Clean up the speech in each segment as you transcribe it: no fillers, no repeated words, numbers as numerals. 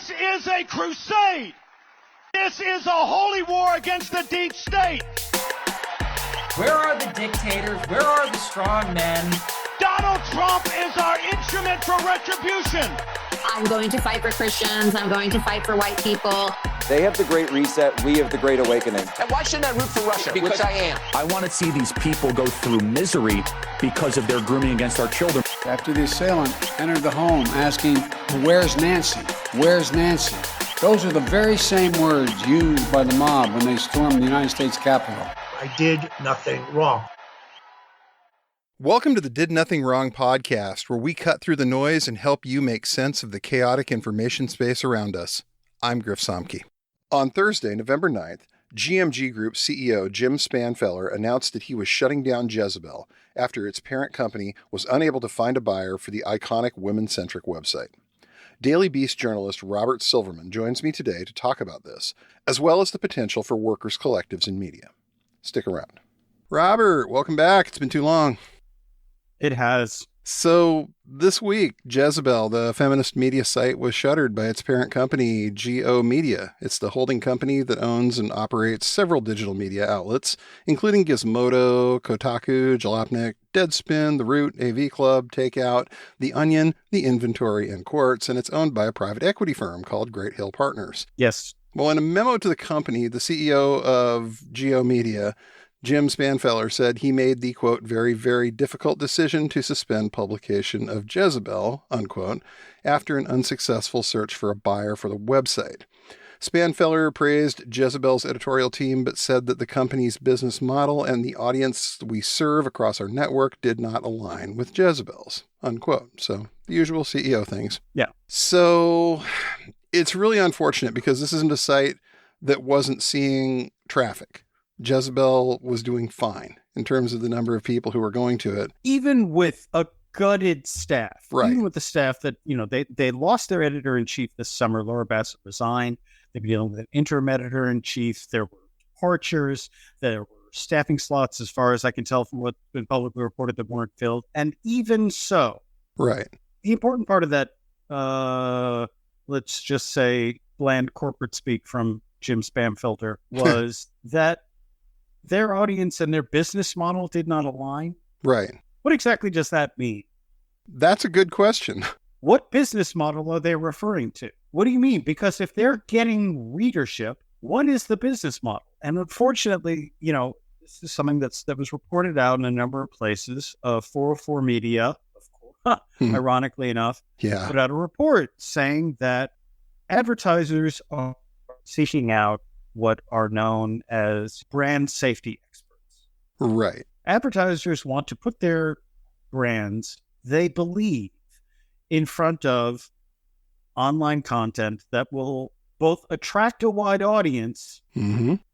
This is a crusade. This is a holy war against the deep state. Where are the dictators? Where are the strong men? Donald Trump is our instrument for retribution. I'm going to fight for Christians. I'm going to fight for white people. They have the Great Reset. We have the Great Awakening. And why shouldn't I root for Russia? Because I am. I want to see these people go through misery because of their grooming against our children. After the assailant entered the home asking, "Where's Nancy? Where's Nancy?" Those are the very same words used by the mob when they stormed the United States Capitol. I did nothing wrong. Welcome to the Did Nothing Wrong podcast, where we cut through the noise and help you make sense of the chaotic information space around us. I'm Griff Somke. On Thursday, November 9th, GMG Group CEO Jim Spanfeller announced that he was shutting down Jezebel after its parent company was unable to find a buyer for the iconic women-centric website. Daily Beast journalist Robert Silverman joins me today to talk about this, as well as the potential for workers' collectives in media. Stick around. Robert, welcome back. It's been too long. It has. So this week, Jezebel, the feminist media site, was shuttered by its parent company, GO Media. It's the holding company that owns and operates several digital media outlets, including Gizmodo, Kotaku, Jalopnik, Deadspin, The Root, AV Club, Takeout, The Onion, The Inventory, and Quartz, and it's owned by a private equity firm called Great Hill Partners. Yes. Well, in a memo to the company, the CEO of GO Media, Jim Spanfeller, said he made the, quote, very, very difficult decision to suspend publication of Jezebel, unquote, after an unsuccessful search for a buyer for the website. Spanfeller praised Jezebel's editorial team, but said that the company's business model and the audience we serve across our network did not align with Jezebel's, unquote. So the usual CEO things. Yeah. So it's really unfortunate because this isn't a site that wasn't seeing traffic. Jezebel was doing fine in terms of the number of people who were going to it. Even with a gutted staff. Right. Even with the staff that, they lost their editor-in-chief this summer. Laura Bassett resigned. They've been dealing with an interim editor-in-chief. There were departures. There were staffing slots, as far as I can tell from what's been publicly reported, that weren't filled. And even so, right. The important part of that, let's just say bland corporate speak from Jim Spamfilter, was that their audience and their business model did not align. Right. What exactly does that mean? That's a good question. What business model are they referring to? What do you mean? Because if they're getting readership, what is the business model? And unfortunately, this is something that was reported out in a number of places. 404 Media, of course, ironically enough, put out a report saying that advertisers are seeking out what are known as brand safety experts. Right. Advertisers want to put their brands, they believe, in front of online content that will both attract a wide audience,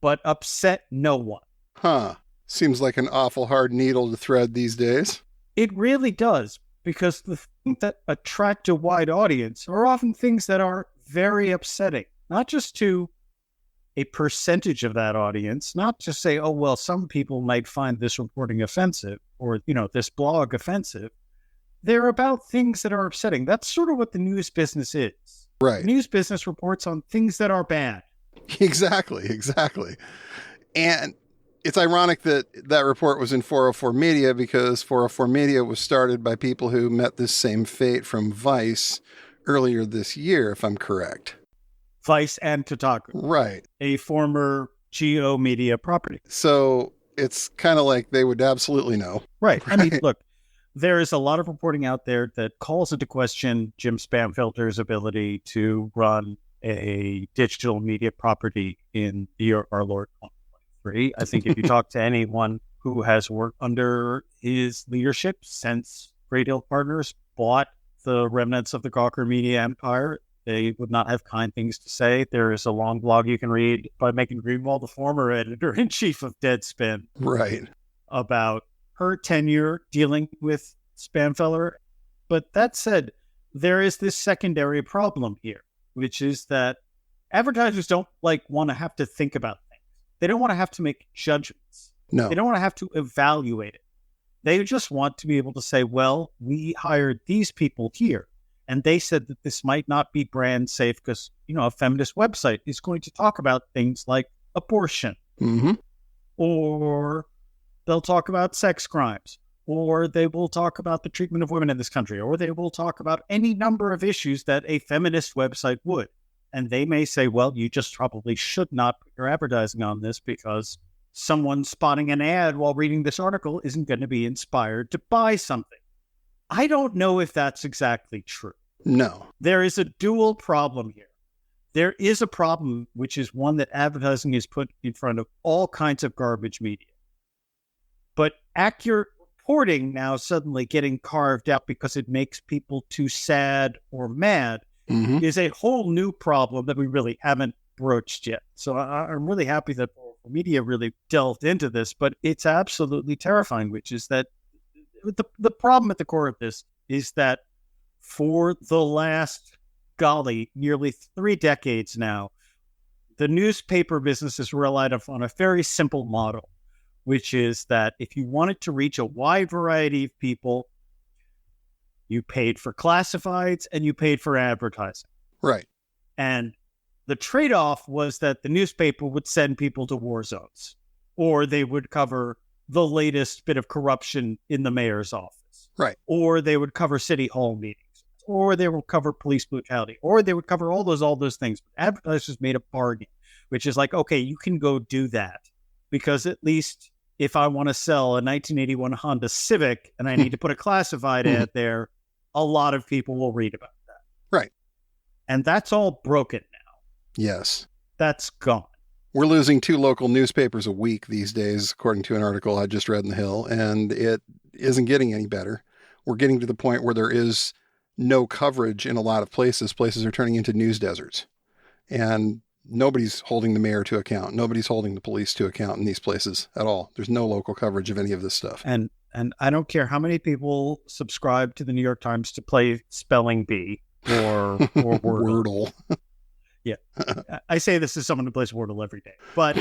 but upset no one. Huh. Seems like an awful hard needle to thread these days. It really does, because the things that attract a wide audience are often things that are very upsetting, not just to a percentage of that audience, not just say, oh, well, some people might find this reporting offensive or, this blog offensive. They're about things that are upsetting. That's sort of what the news business is. Right. News business reports on things that are bad. Exactly. And it's ironic that that report was in 404 Media, because 404 Media was started by people who met this same fate from Vice earlier this year, if I'm correct. Vice and Kotaku. Right. A former GO Media property. So it's kind of like they would absolutely know. Right. I mean, look, there is a lot of reporting out there that calls into question Jim Spamfilter's ability to run a digital media property in the year of our Lord 2023. I think if you talk to anyone who has worked under his leadership since Great Hill Partners bought the remnants of the Gawker Media empire, they would not have kind things to say. There is a long blog you can read by Megan Greenwald, the former editor-in-chief of Deadspin, right, about her tenure dealing with Spamfeller. But that said, there is this secondary problem here, which is that advertisers don't want to have to think about things. They don't want to have to make judgments. No. They don't want to have to evaluate it. They just want to be able to say, well, we hired these people here. And they said that this might not be brand safe because, a feminist website is going to talk about things like abortion, or they'll talk about sex crimes, or they will talk about the treatment of women in this country, or they will talk about any number of issues that a feminist website would. And they may say, well, you just probably should not put your advertising on this because someone spotting an ad while reading this article isn't going to be inspired to buy something. I don't know if that's exactly true. No. There is a dual problem here. There is a problem, which is one that advertising is put in front of all kinds of garbage media. But accurate reporting now suddenly getting carved out because it makes people too sad or mad is a whole new problem that we really haven't broached yet. So I'm really happy that media really delved into this, but it's absolutely terrifying, which is that the problem at the core of this is that for the last, nearly 3 decades now, the newspaper business has relied on a very simple model, which is that if you wanted to reach a wide variety of people, you paid for classifieds and you paid for advertising. Right. And the trade-off was that the newspaper would send people to war zones, or they would cover the latest bit of corruption in the mayor's office. Right. Or they would cover city hall meetings, or they would cover police brutality, or they would cover all those things. But advertisers made a bargain, which is like, okay, you can go do that because at least if I want to sell a 1981 Honda Civic and I need to put a classified ad there, a lot of people will read about that. Right. And that's all broken now. Yes. That's gone. We're losing 2 local newspapers a week these days, according to an article I just read in the Hill, and it isn't getting any better. We're getting to the point where there is no coverage in a lot of places. Places are turning into news deserts, and nobody's holding the mayor to account. Nobody's holding the police to account in these places at all. There's no local coverage of any of this stuff. And I don't care how many people subscribe to the New York Times to play Spelling Bee or Wordle. Yeah. I say this as someone who plays Wordle every day, but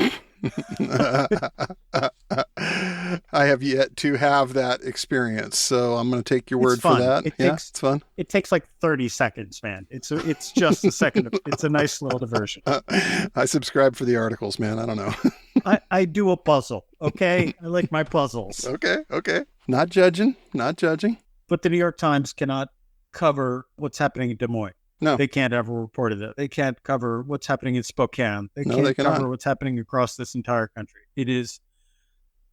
I have yet to have that experience, so I'm going to take your word for that. It's fun. It takes like 30 seconds, man. It's just a second. It's a nice little diversion. I subscribe for the articles, man. I don't know. I do a puzzle. Okay. I like my puzzles. Okay. Not judging. But the New York Times cannot cover what's happening in Des Moines. No. They can't ever report it. They can't cover what's happening in Spokane. They cannot cover what's happening across this entire country. It is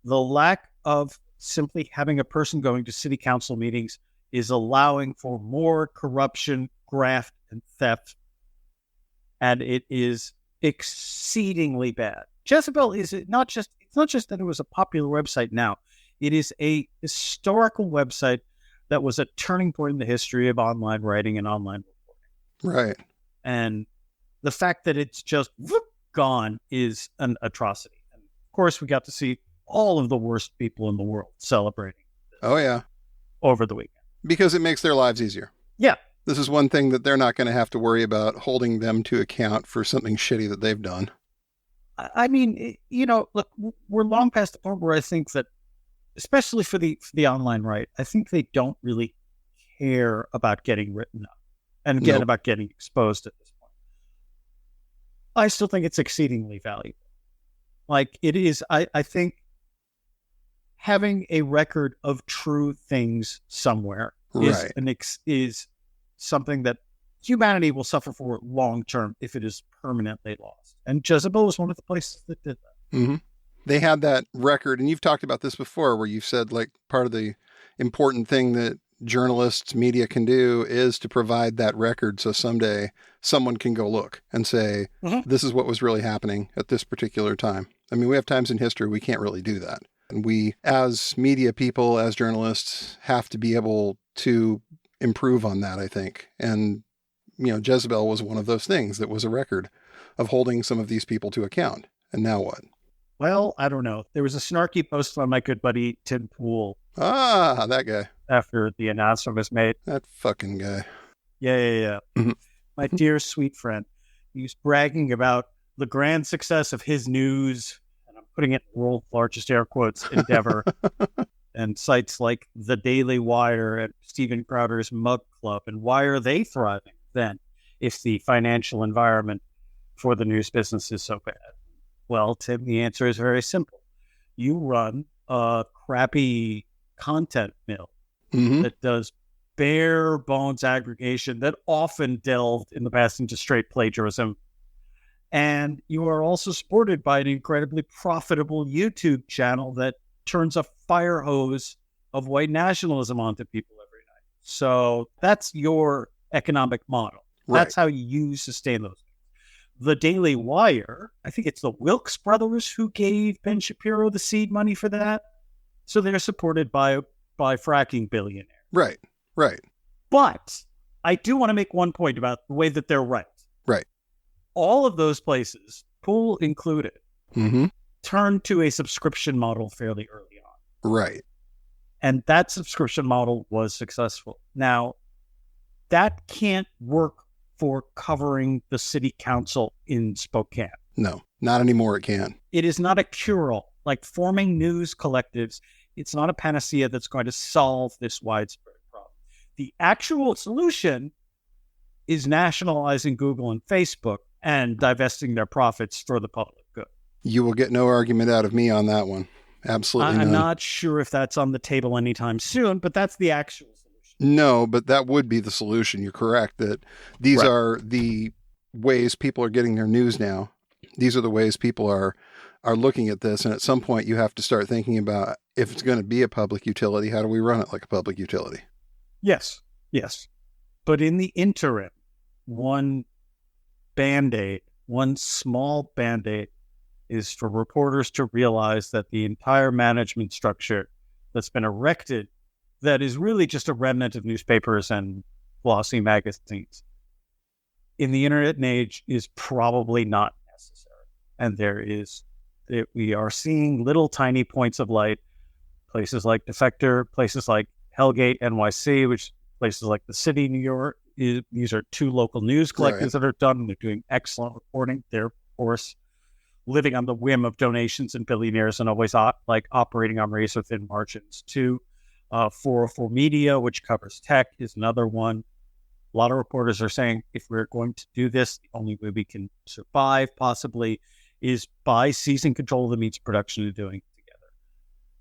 the lack of simply having a person going to city council meetings is allowing for more corruption, graft, and theft. And it is exceedingly bad. Jezebel is it's not just that it was a popular website now. It is a historical website that was a turning point in the history of online writing and online reporting. Right. And the fact that it's just gone is an atrocity. And of course, we got to see all of the worst people in the world celebrating this. Oh, yeah. Over the weekend. Because it makes their lives easier. Yeah. This is one thing that they're not going to have to worry about holding them to account for something shitty that they've done. I mean, look, we're long past the point where I think that, especially for the online right, I think they don't really care about getting written up and about getting exposed at this point. I still think it's exceedingly valuable. Like it is, I think having a record of true things somewhere is something that humanity will suffer for long term if it is permanently lost. And Jezebel was one of the places that did that. Mm-hmm. They had that record, and you've talked about this before, where you've said like part of the important thing that journalists, media can do is to provide that record so someday someone can go look and say, this is what was really happening at this particular time. I mean, we have times in history we can't really do that. And we, as media people, as journalists, have to be able to improve on that, I think. And, Jezebel was one of those things that was a record of holding some of these people to account. And now what? Well, I don't know. There was a snarky post on my good buddy Tim Pool. Ah, that guy. After the announcement was made. That fucking guy. Yeah. Mm-hmm. My dear, sweet friend. He was bragging about the grand success of his news, and I'm putting it in world's largest air quotes, endeavor. and sites like The Daily Wire and Stephen Crowder's Mug Club. And why are they thriving then if the financial environment for the news business is so bad? Well, Tim, the answer is very simple. You run a crappy content mill that does bare bones aggregation that often delved in the past into straight plagiarism. And you are also supported by an incredibly profitable YouTube channel that turns a fire hose of white nationalism onto people every night. So that's your economic model. Right. That's how you sustain those things. The Daily Wire, I think it's the Wilkes brothers who gave Ben Shapiro the seed money for that. So they're supported by fracking billionaires. Right. But I do want to make one point about the way that they're right. Right. All of those places, Pool included, turned to a subscription model fairly early on. Right. And that subscription model was successful. Now, that can't work for covering the city council in Spokane. No, not anymore. It can. It is not a cure-all. Like forming news collectives, it's not a panacea that's going to solve this widespread problem. The actual solution is nationalizing Google and Facebook and divesting their profits for the public good. You will get no argument out of me on that one. Absolutely I'm none. not sure if that's on the table anytime soon, but that's the actual solution. No, but that would be the solution. You're correct that these are the ways people are getting their news now. These are the ways people are looking at this. And at some point you have to start thinking about, if it's going to be a public utility, how do we run it like a public utility? Yes. But in the interim, one small Band-Aid is for reporters to realize that the entire management structure that's been erected, that is really just a remnant of newspapers and glossy magazines, in the internet age is probably not necessary. And we are seeing little tiny points of light, places like Defector, places like Hellgate NYC, which places like the City, New York. These are two local news collectives that are done, and they're doing excellent reporting. They're, of course, living on the whim of donations and billionaires and always operating on razor-thin margins. 404 Media, which covers tech, is another one. A lot of reporters are saying, if we're going to do this, the only way we can survive, possibly, is by seizing control of the means production and doing it together.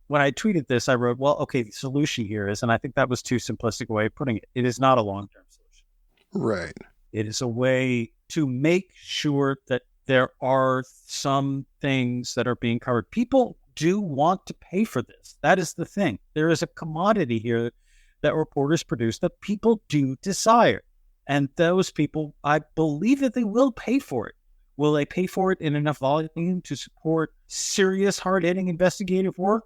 When I tweeted this, I wrote, well, okay, the solution here is, and I think that was too simplistic a way of putting it, it is not a long-term solution. Right. It is a way to make sure that there are some things that are being covered. People do want to pay for this. That is the thing. There is a commodity here that reporters produce that people do desire. And those people, I believe that they will pay for it. Will they pay for it in enough volume to support serious, hard-hitting investigative work?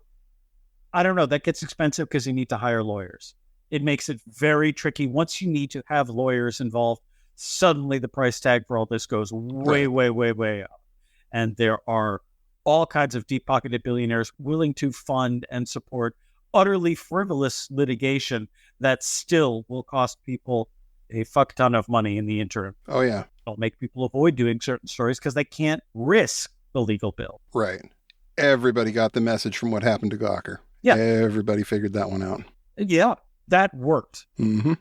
I don't know. That gets expensive because you need to hire lawyers. It makes it very tricky. Once you need to have lawyers involved, suddenly the price tag for all this goes way up. And there are all kinds of deep-pocketed billionaires willing to fund and support utterly frivolous litigation that still will cost people a fuck ton of money in the interim. Oh, yeah. It'll make people avoid doing certain stories because they can't risk the legal bill. Right. Everybody got the message from what happened to Gawker. Yeah. Everybody figured that one out. Yeah, that worked. Mm-hmm.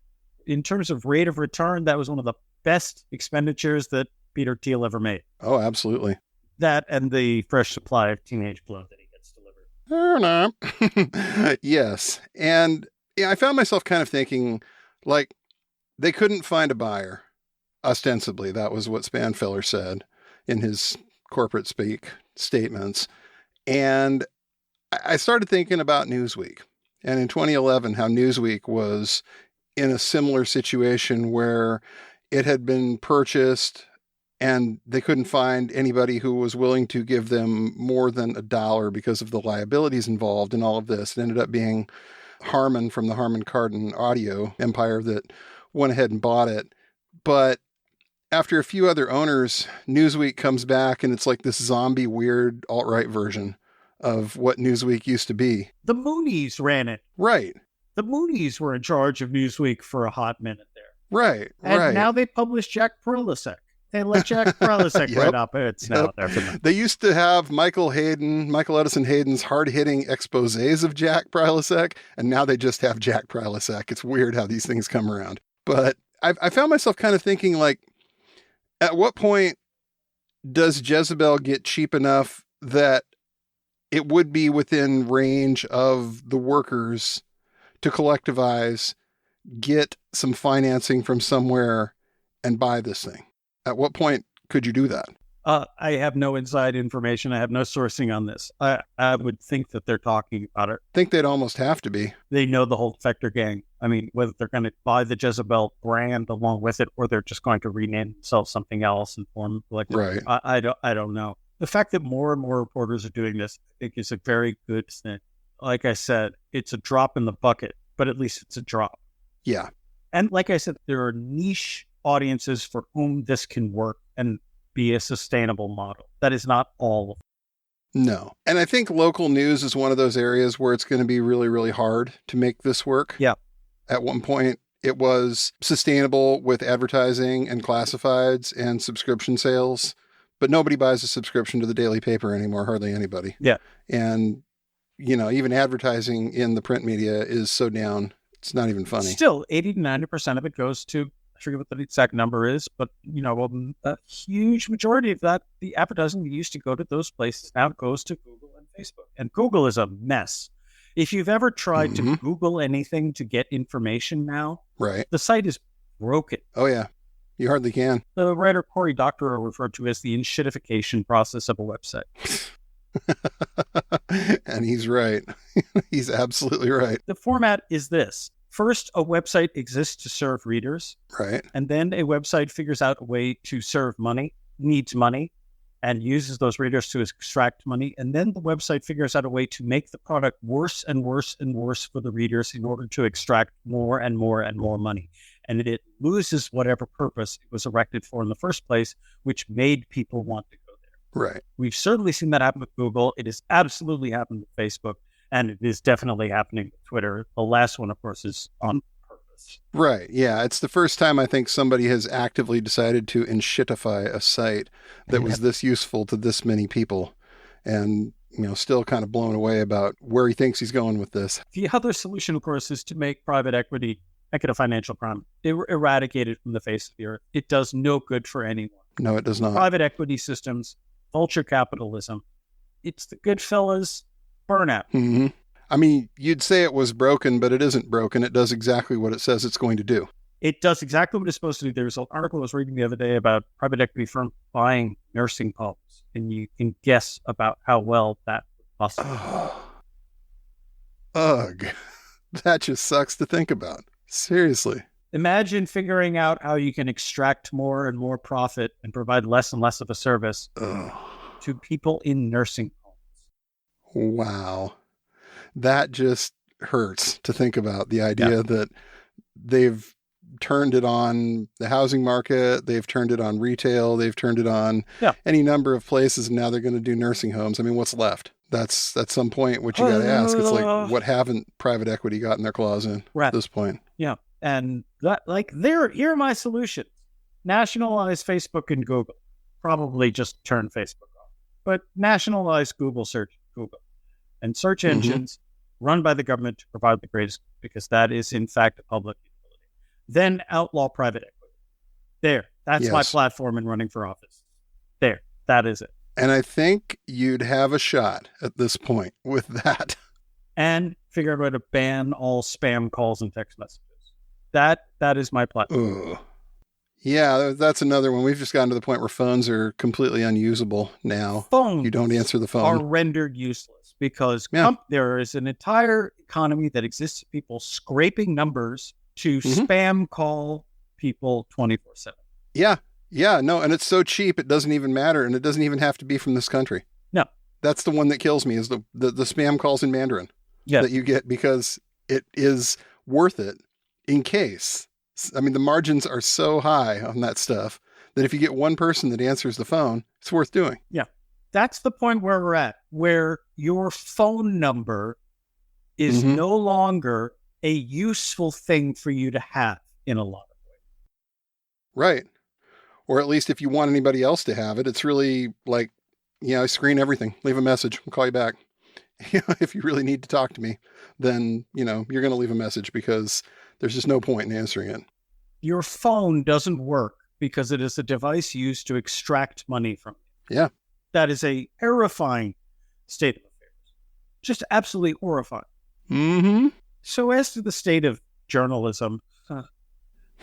In terms of rate of return, that was one of the best expenditures that Peter Thiel ever made. Oh, absolutely. That and the fresh supply of teenage blood that he gets delivered. Fair enough. Yes. And I found myself kind of thinking, like, they couldn't find a buyer. Ostensibly, that was what Spanfeller said in his corporate speak statements. And I started thinking about Newsweek. And in 2011, how Newsweek was in a similar situation where it had been purchased and they couldn't find anybody who was willing to give them more than $1 because of the liabilities involved in all of this. It ended up being Harman from the Harman Kardon audio empire that went ahead and bought it. But after a few other owners, Newsweek comes back and it's like this zombie weird alt-right version of what Newsweek used to be. The Moonies ran it. Right. The Moonies were in charge of Newsweek for a hot minute there. Right. And now they publish Jack Perlisek. They let Jack Prilosek write op-eds now. They used to have Michael Edison Hayden's hard-hitting exposés of Jack Prilosek, and now they just have Jack Prilosek. It's weird how these things come around. But I found myself kind of thinking, like, at what point does Jezebel get cheap enough that it would be within range of the workers to collectivize, get some financing from somewhere, and buy this thing? At what point could you do that? I have no inside information. I have no sourcing on this. I would think that they're talking about it. I think they'd almost have to be. They know the whole Defector gang. I mean, whether they're going to buy the Jezebel brand along with it, or they're just going to rename themselves something else and form like right. I don't know. The fact that more and more reporters are doing this, I think, is a very good thing. Like I said, it's a drop in the bucket, but at least it's a drop. Yeah. And like I said, there are niche audiences for whom this can work and be a sustainable model. That is not all of it. No. And I think local news is one of those areas where it's going to be really, really hard to make this work. Yeah. At one point, it was sustainable with advertising and classifieds and subscription sales, but nobody buys a subscription to the daily paper anymore, hardly anybody. Yeah. And, even advertising in the print media is so down, it's not even funny. Still, 80 to 90% of it goes to, I forget what the exact number is, but, a huge majority of that, the advertising that used to go to those places now goes to Google and Facebook. And Google is a mess. If you've ever tried to Google anything to get information now, right, the site is broken. Oh, yeah. You hardly can. The writer Cory Doctorow referred to as the enshittification process of a website. And he's right. He's absolutely right. The format is this. First, a website exists to serve readers. Right. And then a website figures out a way to serve money, needs money, and uses those readers to extract money. And then the website figures out a way to make the product worse and worse and worse for the readers in order to extract more and more and more money. And it loses whatever purpose it was erected for in the first place, which made people want to go there. Right. We've certainly seen that happen with Google. It has absolutely happened with Facebook. And it is definitely happening with Twitter. The last one, of course, is on purpose. Right. Yeah. It's the first time I think somebody has actively decided to enshittify a site that was this useful to this many people. And, still kind of blown away about where he thinks he's going with this. The other solution, of course, is to make private equity make it a financial crime. Eradicate it from the face of the earth. It does no good for anyone. No, it does not. Private equity systems, vulture capitalism. It's the Goodfellas burnout. Mm-hmm. I mean, you'd say it was broken, but it isn't broken. It does exactly what it says it's going to do. It does exactly what it's supposed to do. There's an article I was reading the other day about private equity firm buying nursing homes, and you can guess about how well that would possibly. Ugh. That just sucks to think about. Seriously. Imagine figuring out how you can extract more and more profit and provide less and less of a service to people in nursing homes. Wow. That just hurts to think about, the idea that they've turned it on the housing market, they've turned it on retail, they've turned it on any number of places, and now they're going to do nursing homes. I mean, what's left? That's at some point what you got to ask. It's like, what haven't private equity gotten their claws in at this point? Yeah. And that, here are my solutions. Nationalize Facebook and Google. Probably just turn Facebook off. But nationalize Google search, Google. And search engines run by the government to provide the greatest, because that is, in fact, a public utility. Then outlaw private equity. There. That's my platform in running for office. There. That is it. And I think you'd have a shot at this point with that. And figure out a way to ban all spam calls and text messages. That is my platform. Ugh. Yeah, that's another one. We've just gotten to the point where phones are completely unusable now. Phones you don't answer the phone. Are rendered useless because there is an entire economy that exists of people scraping numbers to spam call people 24/7. Yeah. Yeah, no, and it's so cheap it doesn't even matter, and it doesn't even have to be from this country. No. That's the one that kills me, is the spam calls in Mandarin that you get, because it is worth it in case. I mean, the margins are so high on that stuff that if you get one person that answers the phone, it's worth doing. Yeah. That's the point where we're at, where your phone number is no longer a useful thing for you to have in a lot of ways. Right. Or at least if you want anybody else to have it, it's really like, I screen everything. Leave a message. I'll call you back. If you really need to talk to me, then, you're going to leave a message because there's just no point in answering it. Your phone doesn't work because it is a device used to extract money from you. Yeah. That is a terrifying state of affairs. Just absolutely horrifying. Mm-hmm. So as to the state of journalism,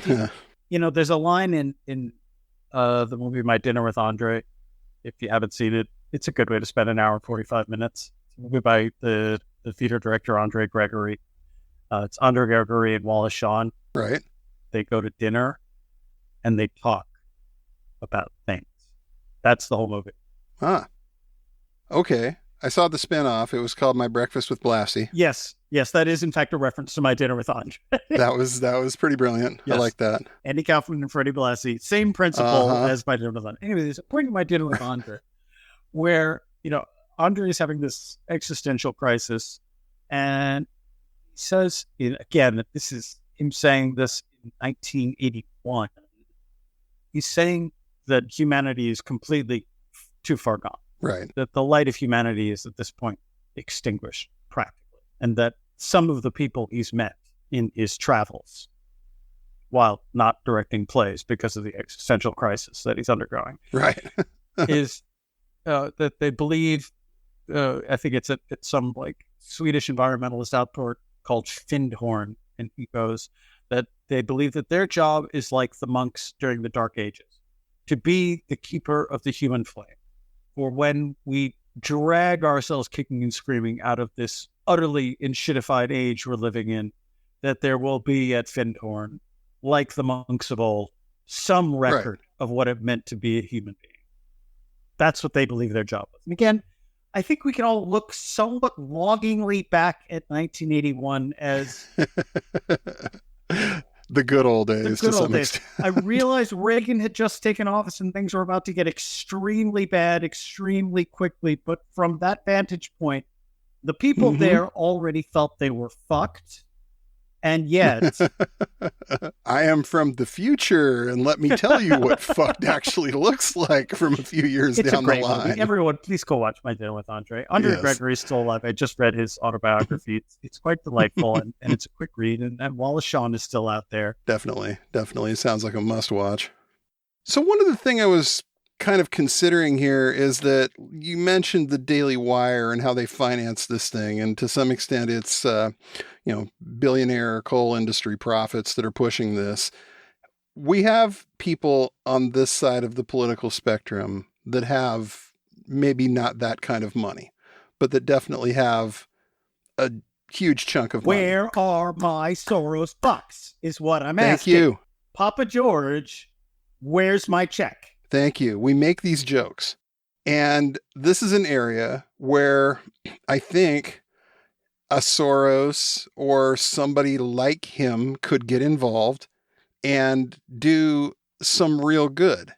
there's a line in the movie My Dinner with Andre. If you haven't seen it, it's a good way to spend an hour and 45 minutes. It's a movie by the theater director Andre Gregory. It's Andre Gregory and Wallace Shawn. Right. They go to dinner and they talk about things. That's the whole movie. Ah. Okay. I saw the spinoff. It was called My Breakfast with Blassie. Yes, that is in fact a reference to My Dinner with Andre. that was pretty brilliant. Yes. I like that. Andy Kaufman and Freddie Blassie, same principle as My Dinner with Andre. Anyway, there's a point in My Dinner with Andre where Andre is having this existential crisis, and he says, again, this is him saying this in 1981. He's saying that humanity is completely too far gone. Right. That the light of humanity is at this point extinguished practically. And that some of the people he's met in his travels, while not directing plays because of the existential crisis that he's undergoing, right, is that they believe, I think it's at some like Swedish environmentalist outport called Findhorn, and he goes that they believe that their job is like the monks during the Dark Ages, to be the keeper of the human flame. For when we drag ourselves kicking and screaming out of this utterly enshittified age we're living in, that there will be at Findhorn, like the monks of old, some record of what it meant to be a human being. That's what they believe their job was. And again, I think we can all look somewhat longingly back at 1981 as the good old days. The good old days. I realized Reagan had just taken office and things were about to get extremely bad, extremely quickly. But from that vantage point, the people there already felt they were fucked. And yet, I am from the future, and let me tell you what fucked actually looks like from a few years down the line. Movie. Everyone, please go watch My Dinner with Andre. Andre Gregory is still alive. I just read his autobiography. It's quite delightful, and it's a quick read. And Wallace Shawn is still out there. Definitely. It sounds like a must-watch. So one of the things I was kind of considering here is that you mentioned the Daily Wire and how they finance this thing, and to some extent it's billionaire coal industry profits that are pushing this. We have people on this side of the political spectrum that have maybe not that kind of money, but that definitely have a huge chunk of money. Where are my Soros bucks is what I'm asking. Thank you. Papa George, where's my check? Thank you. We make these jokes. And this is an area where I think a Soros or somebody like him could get involved and do some real good.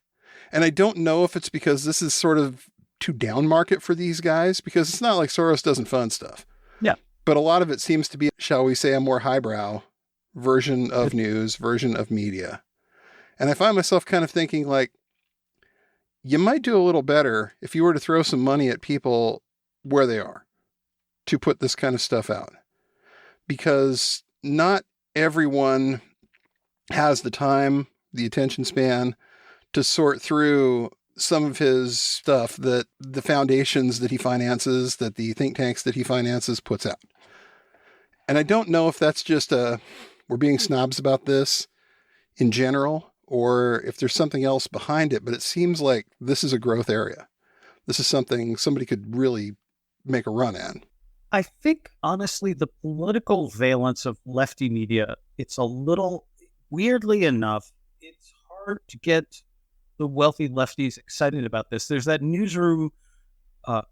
And I don't know if it's because this is sort of too down market for these guys, because it's not like Soros doesn't fund stuff. Yeah. But a lot of it seems to be, shall we say, a more highbrow version of news, version of media. And I find myself kind of thinking like, you might do a little better if you were to throw some money at people where they are to put this kind of stuff out, because not everyone has the time, the attention span to sort through some of his stuff that the foundations that he finances, that the think tanks that he finances puts out. And I don't know if that's just we're being snobs about this in general, or if there's something else behind it, but it seems like this is a growth area. This is something somebody could really make a run at. I think, honestly, the political valence of lefty media, it's a little, weirdly enough, it's hard to get the wealthy lefties excited about this. There's that newsroom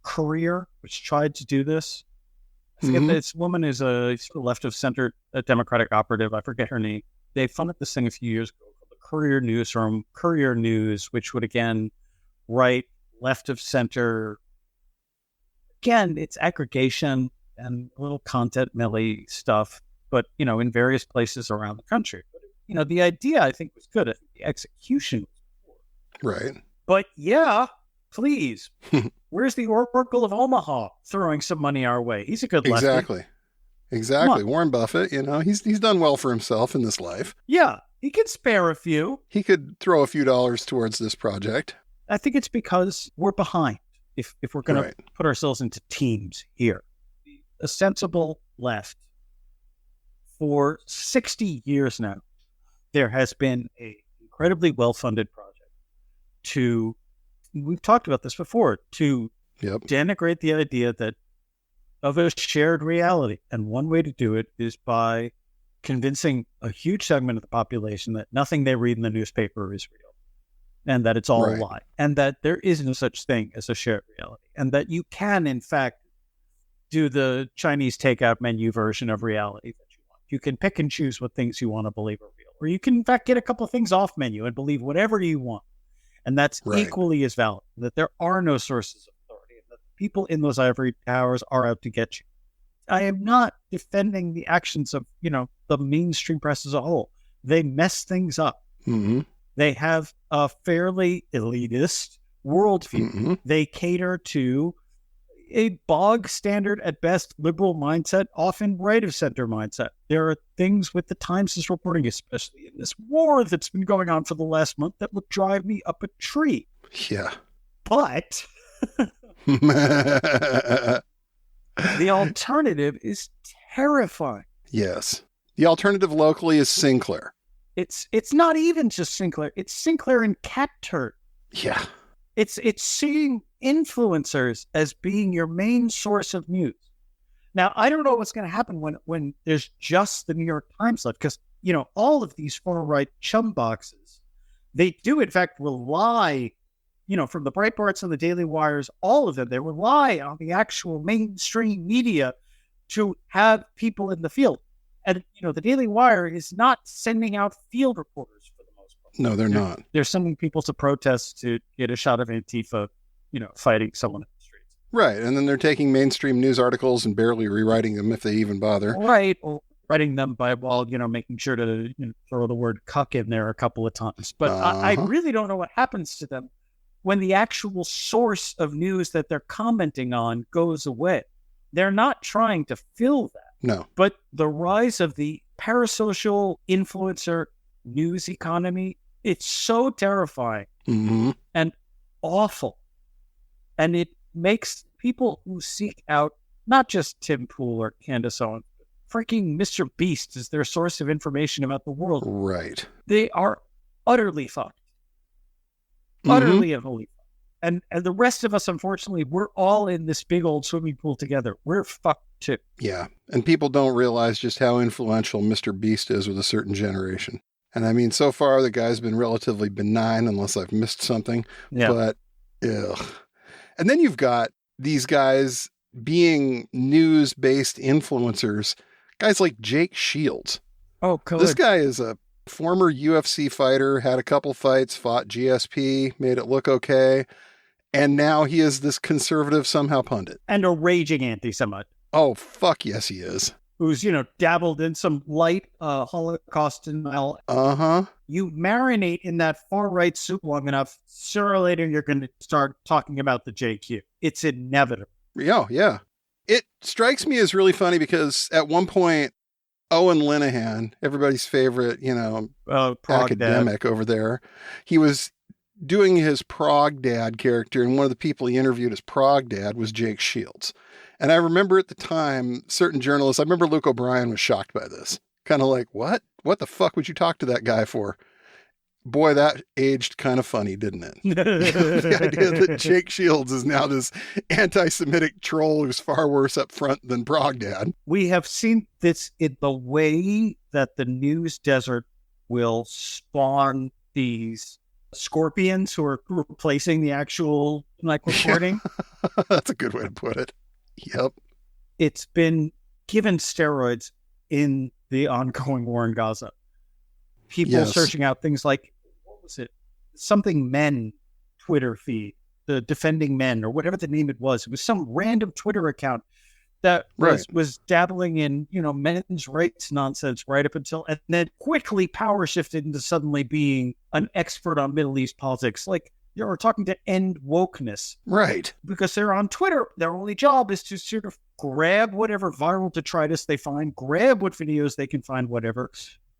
Career, which tried to do this. I forget this woman is a sort of left of center Democratic operative. I forget her name. They funded this thing a few years ago called the Career Newsroom, Career News, which would again write left of center. Again, it's aggregation and a little content millie stuff, but in various places around the country. But, the idea I think was good. I think the execution was poor. Right. But yeah, please. Where's the Oracle of Omaha throwing some money our way? He's a good lefty. Exactly. Warren Buffett, he's done well for himself in this life. Yeah, he can spare a few. He could throw a few dollars towards this project. I think it's because we're behind. If we're going to put ourselves into teams here, a sensible left for 60 years now, there has been an incredibly well-funded project we've talked about this before, to denigrate the idea of a shared reality. And one way to do it is by convincing a huge segment of the population that nothing they read in the newspaper is real, and that it's all a lie, and that there is no such thing as a shared reality, and that you can, in fact, do the Chinese takeout menu version of reality that you want. You can pick and choose what things you want to believe are real, or you can, in fact, get a couple of things off menu and believe whatever you want. And that's equally as valid, that there are no sources of authority, and that people in those ivory towers are out to get you. I am not defending the actions of, the mainstream press as a whole. They mess things up. Mm-hmm. They have a fairly elitist worldview. Mm-hmm. They cater to a bog standard at best liberal mindset, often right of center mindset. There are things with the Times is reporting, especially in this war that's been going on for the last month, that would drive me up a tree. Yeah. But the alternative is terrifying. Yes. The alternative locally is Sinclair. It's not even just Sinclair. It's Sinclair and cat turd. Yeah. It's seeing influencers as being your main source of news. Now, I don't know what's going to happen when there's just the New York Times left, because, all of these far-right chum boxes, they do, in fact, rely, from the Breitbarts and the Daily Wires, all of them, they rely on the actual mainstream media to have people in the field. And, the Daily Wire is not sending out field reporters for the most part. No, they're not. They're sending people to protest to get a shot of Antifa, fighting someone in the streets. Right. And then they're taking mainstream news articles and barely rewriting them if they even bother. Right. Or writing them making sure to throw the word cuck in there a couple of times. But I really don't know what happens to them when the actual source of news that they're commenting on goes away. They're not trying to fill that. No. But the rise of the parasocial influencer news economy, it's so terrifying and awful. And it makes people who seek out not just Tim Pool or Candace Owens, but freaking Mr. Beast as their source of information about the world. Right. They are utterly fucked. Utterly and wholly fucked. And the rest of us, unfortunately, we're all in this big old swimming pool together. We're fucked too. Yeah. And people don't realize just how influential Mr. Beast is with a certain generation. And I mean, so far, the guy's been relatively benign, unless I've missed something. Yeah. But, ugh. And then you've got these guys being news-based influencers, guys like Jake Shields. Oh, good. This guy is a former UFC fighter, had a couple fights, fought GSP, made it look okay. And now he is this conservative somehow pundit. And a raging anti-Semite. Oh, fuck yes, he is. Who's, dabbled in some light Holocaust denial. Uh-huh. You marinate in that far-right soup long enough, sooner or later you're going to start talking about the JQ. It's inevitable. Yeah. It strikes me as really funny because at one point, Owen Linehan, everybody's favorite, academic dad over there, he was doing his Prague Dad character, and one of the people he interviewed as Prague Dad was Jake Shields. And I remember at the time, certain journalists, I remember Luke O'Brien was shocked by this. Kind of like, what? What the fuck would you talk to that guy for? Boy, that aged kind of funny, didn't it? The idea that Jake Shields is now this anti-Semitic troll who's far worse up front than Prague Dad. We have seen this in the way that the news desert will spawn these scorpions who are replacing the actual reporting. That's a good way to put it. Yep. It's been given steroids in the ongoing war in Gaza. People searching out things like, what was it? Something Men Twitter feed, the Defending Men, or whatever the name it was. It was some random Twitter account that was dabbling in, men's rights nonsense right up until, and then quickly power shifted into suddenly being an expert on Middle East politics. Like, you're talking to end wokeness. Right. Because they're on Twitter. Their only job is to sort of grab whatever viral detritus they find, grab what videos they can find, whatever.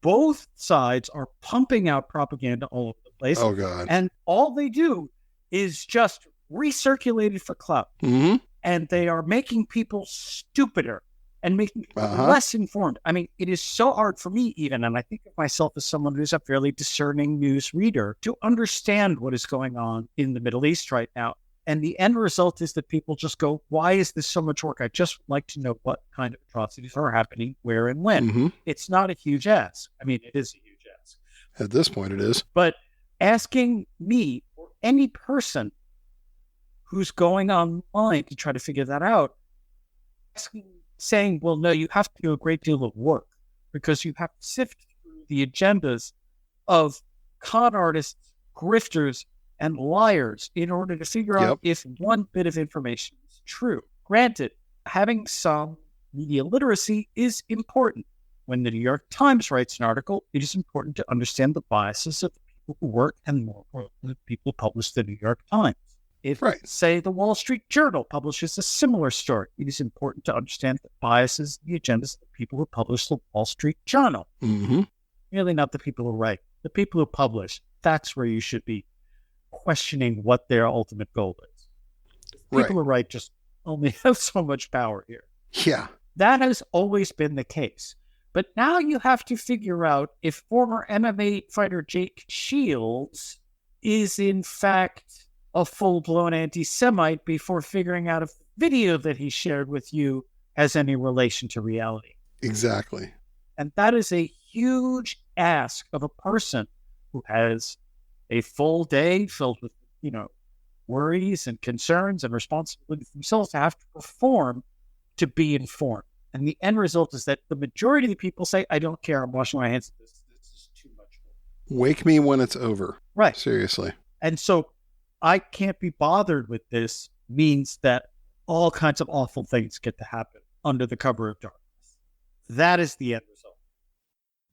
Both sides are pumping out propaganda all over the place. Oh, God. And all they do is just recirculate it for clout. Mm-hmm. And they are making people stupider and making people less informed. I mean, it is so hard for me even, and I think of myself as someone who's a fairly discerning news reader, to understand what is going on in the Middle East right now. And the end result is that people just go, why is this so much work? I'd just like to know what kind of atrocities are happening, where and when. Mm-hmm. It's not a huge ask. I mean, it is a huge ask. At this point, it is. But asking me or any person who's going online to try to figure that out, saying, well, no, you have to do a great deal of work because you have to sift through the agendas of con artists, grifters, and liars in order to figure out if one bit of information is true. Granted, having some media literacy is important. When the New York Times writes an article, it is important to understand the biases of the people who work and more importantly, the people who publish the New York Times. If, say, the Wall Street Journal publishes a similar story, it is important to understand the biases, the agendas of the people who publish the Wall Street Journal. Mm-hmm. Really not the people who write. The people who publish, that's where you should be questioning what their ultimate goal is. People who write just only have so much power here. Yeah. That has always been the case. But now you have to figure out if former MMA fighter Jake Shields is in fact a full-blown anti-Semite before figuring out if the video that he shared with you has any relation to reality. Exactly. And that is a huge ask of a person who has a full day filled with, worries and concerns and responsibilities themselves to have to perform to be informed. And the end result is that the majority of the people say, I don't care, I'm washing my hands of this. This is too much work. Wake me when it's over. Right. Seriously. And so I can't be bothered with this means that all kinds of awful things get to happen under the cover of darkness. That is the end result.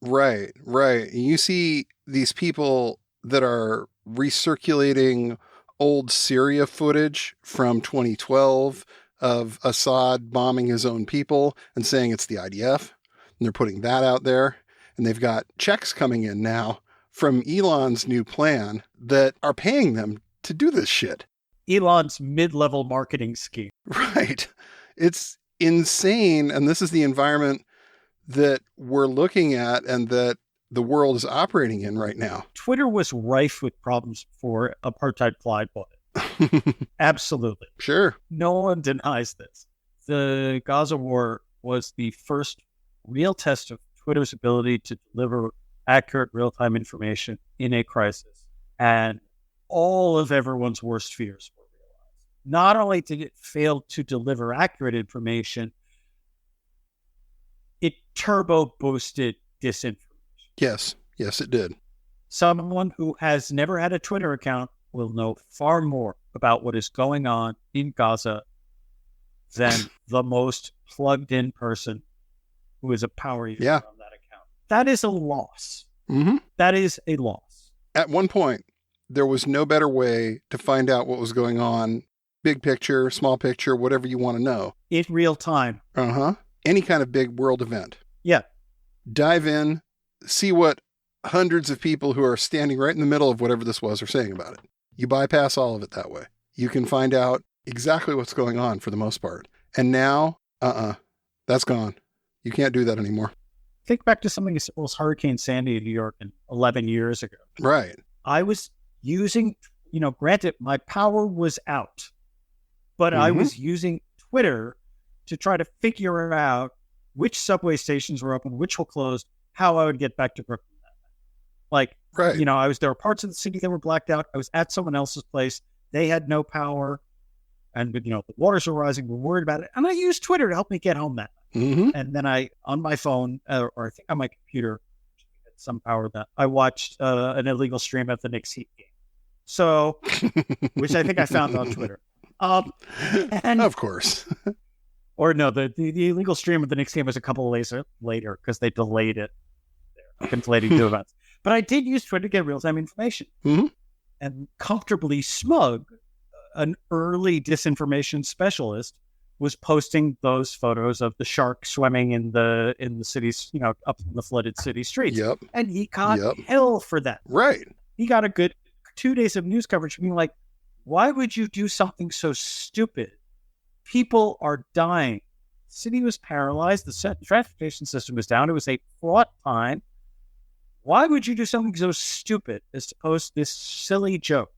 Right, right. You see these people that are recirculating old Syria footage from 2012 of Assad bombing his own people and saying it's the IDF. And they're putting that out there. And they've got checks coming in now from Elon's new plan that are paying them to do this shit. Elon's mid-level marketing scheme. Right. It's insane. And this is the environment that we're looking at and that the world is operating in right now. Twitter was rife with problems before apartheid flight bought it. Absolutely. Sure. No one denies this. The Gaza war was the first real test of Twitter's ability to deliver accurate real-time information in a crisis. And all of everyone's worst fears were realized. Not only did it fail to deliver accurate information, it turbo boosted disinformation. Yes. Yes, it did. Someone who has never had a Twitter account will know far more about what is going on in Gaza than the most plugged in person who is a power user on that account. That is a loss. Mm-hmm. That is a loss. At one point, there was no better way to find out what was going on. Big picture, small picture, whatever you want to know. In real time. Uh-huh. Any kind of big world event. Yeah. Dive in, see what hundreds of people who are standing right in the middle of whatever this was are saying about it. You bypass all of it that way. You can find out exactly what's going on for the most part. And now, that's gone. You can't do that anymore. Think back to something as simple as Hurricane Sandy in New York 11 years ago. Right. I was using, granted, my power was out, but I was using Twitter to try to figure out which subway stations were open, which were closed, how I would get back to Brooklyn. Like, right. There were parts of the city that were blacked out. I was at someone else's place. They had no power. And, the waters were rising. We're worried about it. And I used Twitter to help me get home that night. Mm-hmm. And then on my phone, or I think on my computer, had some power that I watched an illegal stream of the Knicks Heat game. So, which I think I found on Twitter. And of course. Or no, the illegal stream of the Knicks game was a couple of days later because they delayed it. They're conflating two events. But I did use Twitter to get real-time information. Mm-hmm. And Comfortably Smug, an early disinformation specialist, was posting those photos of the shark swimming in the cities, up in the flooded city streets. Yep. And he got hell for that. Right. He got a good 2 days of news coverage being like, why would you do something so stupid? People are dying. The city was paralyzed. The transportation system was down. It was a fraught time. Why would you do something so stupid as to post this silly joke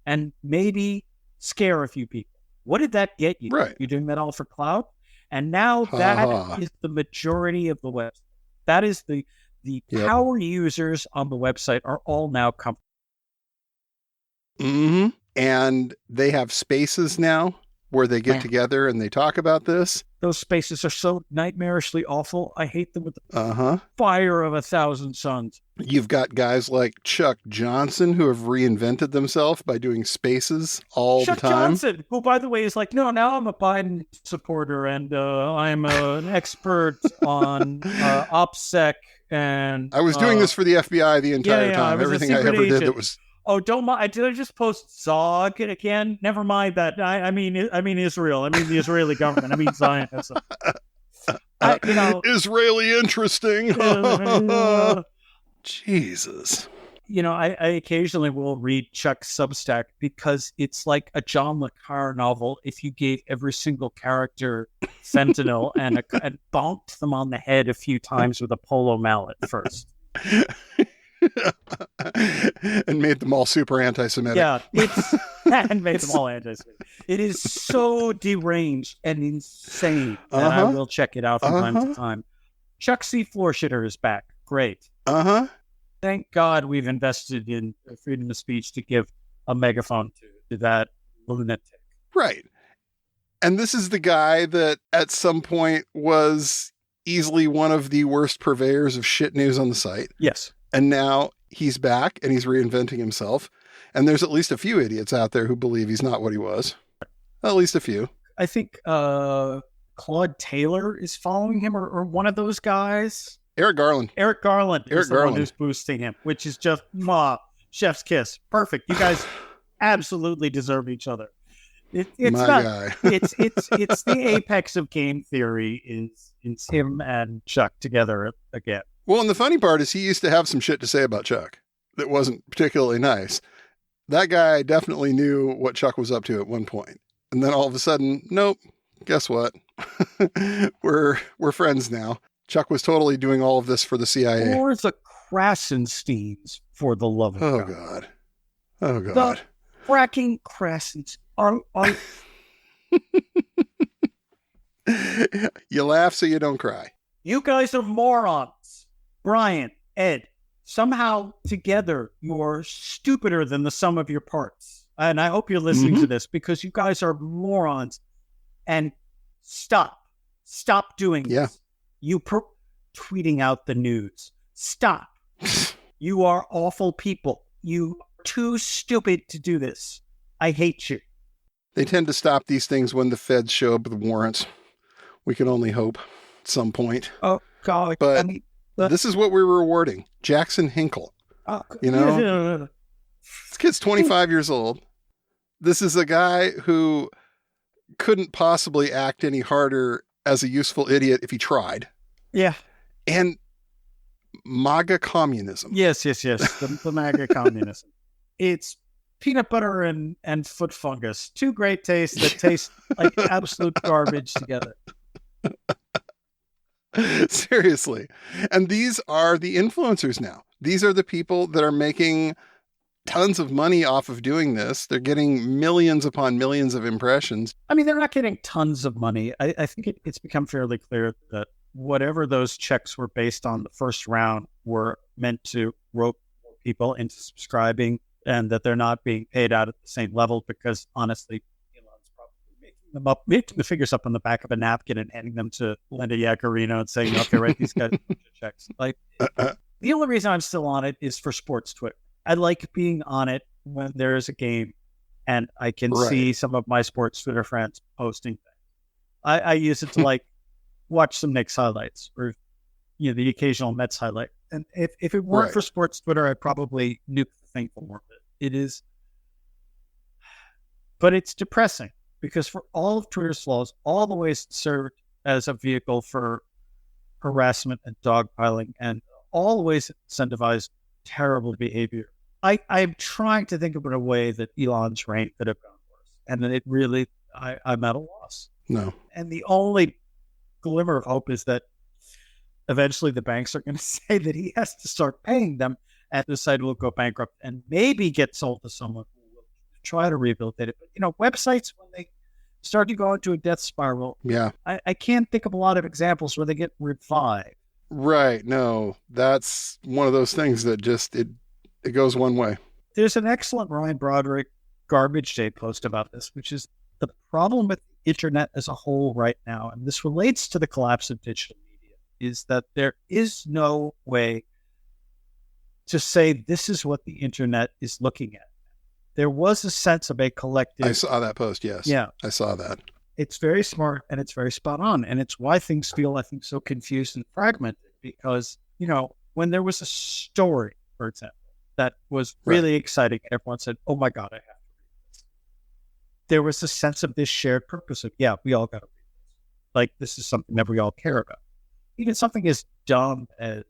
and maybe scare a few people? What did that get you? Right. You're doing that all for clout? And now that is the majority of the website. That is the power users on the website are all now comfortable. Mm-hmm. And they have spaces now where they get together and they talk about this. Those spaces are so nightmarishly awful. I hate them with the fire of 1,000 suns. You've got guys like Chuck Johnson who have reinvented themselves by doing spaces all the time. Chuck Johnson, who, by the way, is like, no, now I'm a Biden supporter and I'm an expert on OPSEC. And I was doing this for the FBI the entire time. I Everything I ever did that was... Oh, don't mind. Did I just post Zog again? Never mind that. I mean Israel. I mean the Israeli government. I mean Zionism. Israeli interesting. Jesus. I occasionally will read Chuck's Substack because it's like a John le Carre novel if you gave every single character fentanyl and bonked them on the head a few times with a polo mallet first. And made them all super anti-Semitic. Yeah, and made them all anti-Semitic. It is so deranged and insane. And I will check it out from time to time. Chuck C. Floorshitter is back. Great. Thank God we've invested in freedom of speech to give a megaphone to that lunatic. Right. And this is the guy that at some point was easily one of the worst purveyors of shit news on the site. Yes. And now he's back and he's reinventing himself. And there's at least a few idiots out there who believe he's not what he was. At least a few. I think Claude Taylor is following him or one of those guys. Eric Garland is the one who's boosting him, which is just chef's kiss. Perfect. You guys absolutely deserve each other. It's guy. it's the apex of game theory is him and Chuck together again. Well, and the funny part is he used to have some shit to say about Chuck that wasn't particularly nice. That guy definitely knew what Chuck was up to at one point. And then all of a sudden, nope, guess what? We're friends now. Chuck was totally doing all of this for the CIA. Or the Krasensteins, for the love of God. Oh, God. The fracking Krasens are... You laugh so you don't cry. You guys are morons. Brian, Ed, somehow together you're stupider than the sum of your parts. And I hope you're listening to this because you guys are morons. And stop doing this. You tweeting out the news. Stop. You are awful people. You are too stupid to do this. I hate you. They tend to stop these things when the feds show up with warrants. We can only hope at some point. Oh, God. But this is what we're rewarding. Jackson Hinkle. This kid's 25 years old. This is a guy who couldn't possibly act any harder as a useful idiot if he tried. Yeah. And MAGA communism. Yes. The MAGA communism. It's peanut butter and foot fungus. Two great tastes that taste like absolute garbage together. Seriously. And these are the influencers now. These are the people that are making tons of money off of doing this. They're getting millions upon millions of impressions. I mean, they're not getting tons of money. I think it's become fairly clear that whatever those checks were based on the first round were meant to rope people into subscribing and that they're not being paid out at the same level because honestly, Elon's probably making the figures up on the back of a napkin and handing them to Linda Yaccarino and saying, okay, write these guys checks. Like the only reason I'm still on it is for sports Twitter. I like being on it when there is a game and I can see some of my sports Twitter friends posting things. I use it to like watch some Knicks highlights or the occasional Mets highlight. And if it weren't for sports Twitter, I'd probably nuke the thing for more of it. It is, but it's depressing because for all of Twitter's flaws, all the ways it served as a vehicle for harassment and dogpiling, and all the ways it incentivized terrible behavior. I'm trying to think of a way that Elon's reign could have gone worse, and then it really, I'm at a loss. No. And the only glimmer of hope is that eventually the banks are going to say that he has to start paying them, and the site will go bankrupt and maybe get sold to someone who will try to rehabilitate it. But websites, when they start to go into a death spiral, I can't think of a lot of examples where they get revived. Right. No, that's one of those things that just it goes one way. There's an excellent Ryan Broderick Garbage Day post about this, which is the problem with the internet as a whole right now, and this relates to the collapse of digital media, is that there is no way to say this is what the internet is looking at. There was a sense of a collective. I saw that post, yes. Yeah. I saw that. It's very smart and it's very spot on. And it's why things feel, I think, so confused and fragmented because, when there was a story, for example, that was really exciting, everyone said, oh my God, I have to read this. There was a sense of this shared purpose of, we all got to read this. Like, this is something that we all care about. Even something as dumb as,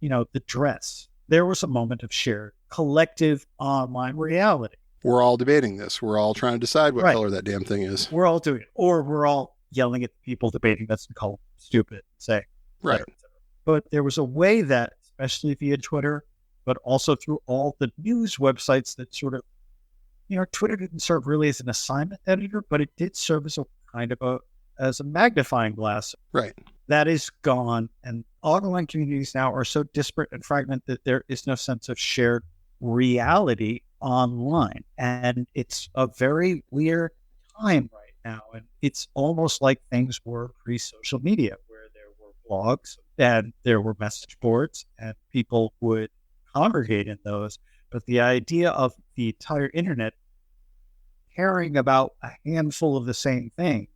the dress. There was a moment of shared collective online reality. We're all debating this. We're all trying to decide what color that damn thing is. We're all doing it. Or we're all yelling at the people debating that's called stupid, saying. Right. But there was a way that, especially via Twitter, but also through all the news websites that sort of, Twitter didn't serve really as an assignment editor, but it did serve as a kind of as a magnifying glass. Right. That is gone. And online communities now are so disparate and fragmented that there is no sense of shared reality online. And it's a very weird time right now. And it's almost like things were pre-social media, where there were blogs and there were message boards and people would congregate in those. But the idea of the entire internet caring about a handful of the same things,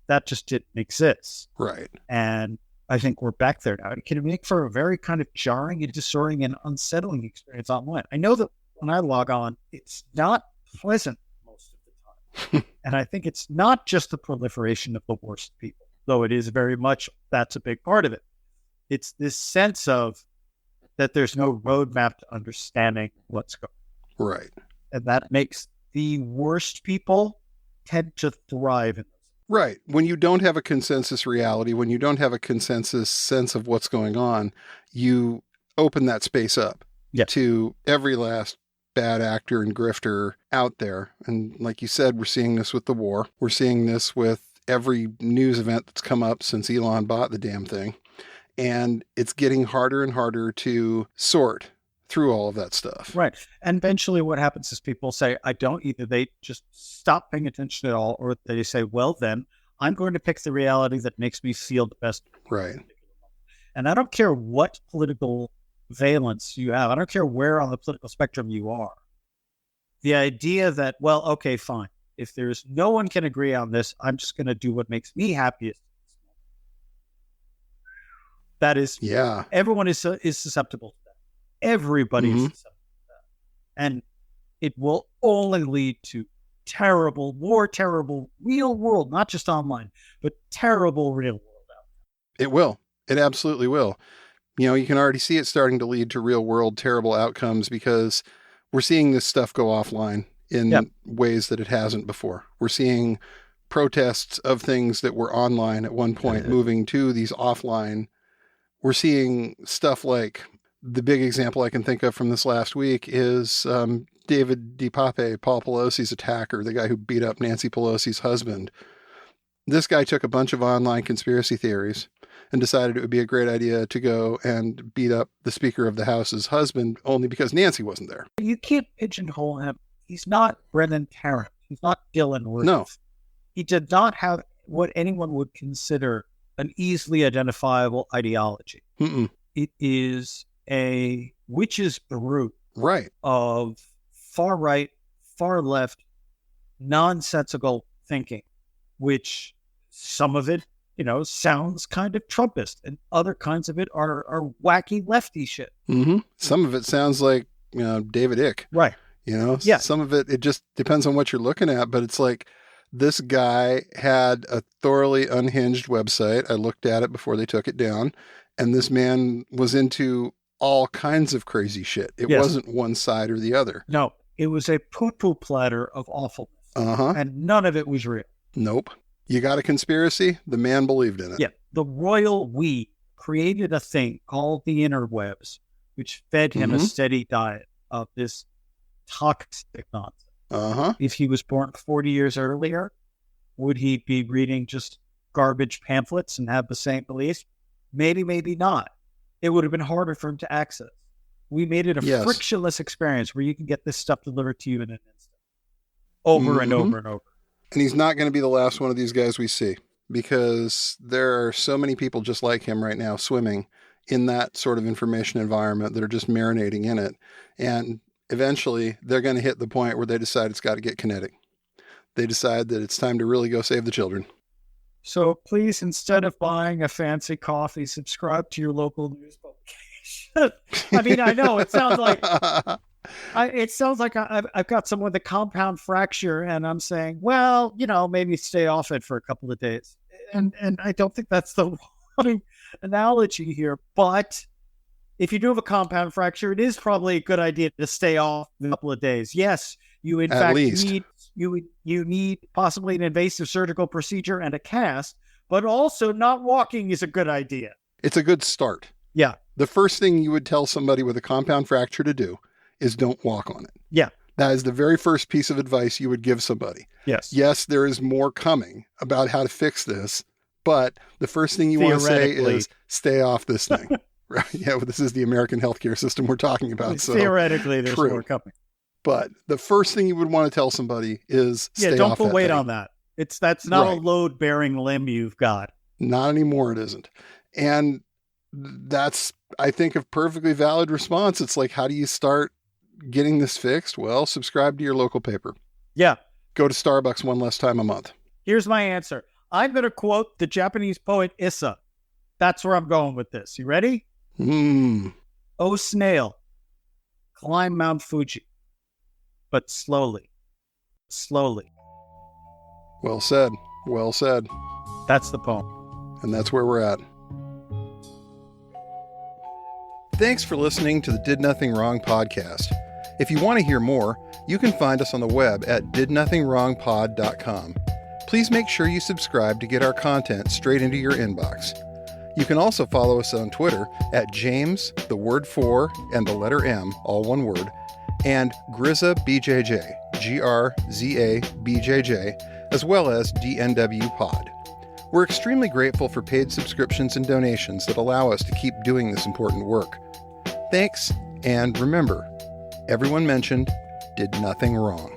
that just didn't exist. Right. And I think we're back there now. It can make for a very kind of jarring and disorienting and unsettling experience online. I know that when I log on, it's not pleasant most of the time. And I think it's not just the proliferation of the worst people, though it is very much, that's a big part of it. It's this sense of that there's no roadmap to understanding what's going on. Right. And that makes the worst people tend to thrive in those. Right. When you don't have a consensus reality, when you don't have a consensus sense of what's going on, you open that space up to every last bad actor and grifter out there. And like you said, we're seeing this with the war. We're seeing this with every news event that's come up since Elon bought the damn thing. And it's getting harder and harder to sort through all of that stuff. Right. And eventually what happens is people say, either they just stop paying attention at all, or they say, well, then I'm going to pick the reality that makes me feel the best. Right. And I don't care what political valence you have. I don't care where on the political spectrum you are. The idea that, well, okay, fine. If there's no one can agree on this, I'm just going to do what makes me happiest. That is, everyone is susceptible to that. Everybody is susceptible to that. And it will only lead to more terrible real world, not just online, but terrible real world outcomes. It will. It absolutely will. You can already see it starting to lead to real world terrible outcomes because we're seeing this stuff go offline in ways that it hasn't before. We're seeing protests of things that were online at one point moving to these offline. We're seeing stuff like the big example I can think of from this last week is David DePape, Paul Pelosi's attacker, the guy who beat up Nancy Pelosi's husband. This guy took a bunch of online conspiracy theories and decided it would be a great idea to go and beat up the Speaker of the House's husband only because Nancy wasn't there. You can't pigeonhole him. He's not Brennan Tarrant. He's not Dylan Roof. No. He did not have what anyone would consider an easily identifiable ideology. Mm-mm. It is a witch's brew of far right, far left, nonsensical thinking, which Some of it, sounds kind of Trumpist, and other kinds of it are wacky lefty shit. Mm-hmm. Some of it sounds like, David Icke. Right. Yeah. Some of it just depends on what you're looking at, but it's like this guy had a thoroughly unhinged website. I looked at it before they took it down, and this man was into all kinds of crazy shit. It wasn't one side or the other. No, it was a poo-poo platter of awfulness. And none of it was real. Nope. You got a conspiracy? The man believed in it. Yeah. The royal we created a thing called the interwebs, which fed him a steady diet of this toxic nonsense. If he was born 40 years earlier, would he be reading just garbage pamphlets and have the same beliefs? Maybe, maybe not. It would have been harder for him to access. We made it a frictionless experience where you can get this stuff delivered to you in an instant. Over and over and over. And he's not going to be the last one of these guys we see, because there are so many people just like him right now swimming in that sort of information environment that are just marinating in it. And eventually they're going to hit the point where they decide it's got to get kinetic. They decide that it's time to really go save the children. So please, instead of buying a fancy coffee, subscribe to your local news publication. I mean, I know it sounds like I've got someone with a compound fracture, and I'm saying, well, maybe stay off it for a couple of days. And I don't think that's the wrong analogy here. But if you do have a compound fracture, it is probably a good idea to stay off a couple of days. Yes, you in fact need you need possibly an invasive surgical procedure and a cast, but also not walking is a good idea. It's a good start. Yeah. The first thing you would tell somebody with a compound fracture to do is don't walk on it. Yeah. That is the very first piece of advice you would give somebody. Yes. Yes, there is more coming about how to fix this, but the first thing you want to say is stay off this thing. Right? Yeah, well, this is the American healthcare system we're talking about. So theoretically, there's more coming. But the first thing you would want to tell somebody is stay off don't put weight thing. on that. That's not a load-bearing limb you've got. Not anymore, it isn't. And that's, I think, a perfectly valid response. It's like, how do you start getting this fixed? Well, subscribe to your local paper. Yeah. Go to Starbucks one less time a month. Here's my answer. I'm going to quote the Japanese poet Issa. That's where I'm going with this. You ready? Oh, snail, climb Mount Fuji, but slowly, slowly. Well said. Well said. That's the poem. And that's where we're at. Thanks for listening to the Did Nothing Wrong podcast. If you want to hear more, you can find us on the web at didnothingwrongpod.com. Please make sure you subscribe to get our content straight into your inbox. You can also follow us on Twitter at James, the word 4, and the letter M, all one word, and Grizza BJJ, GRZA BJJ, as well as DNW Pod. We're extremely grateful for paid subscriptions and donations that allow us to keep doing this important work. Thanks, and remember, everyone mentioned did nothing wrong.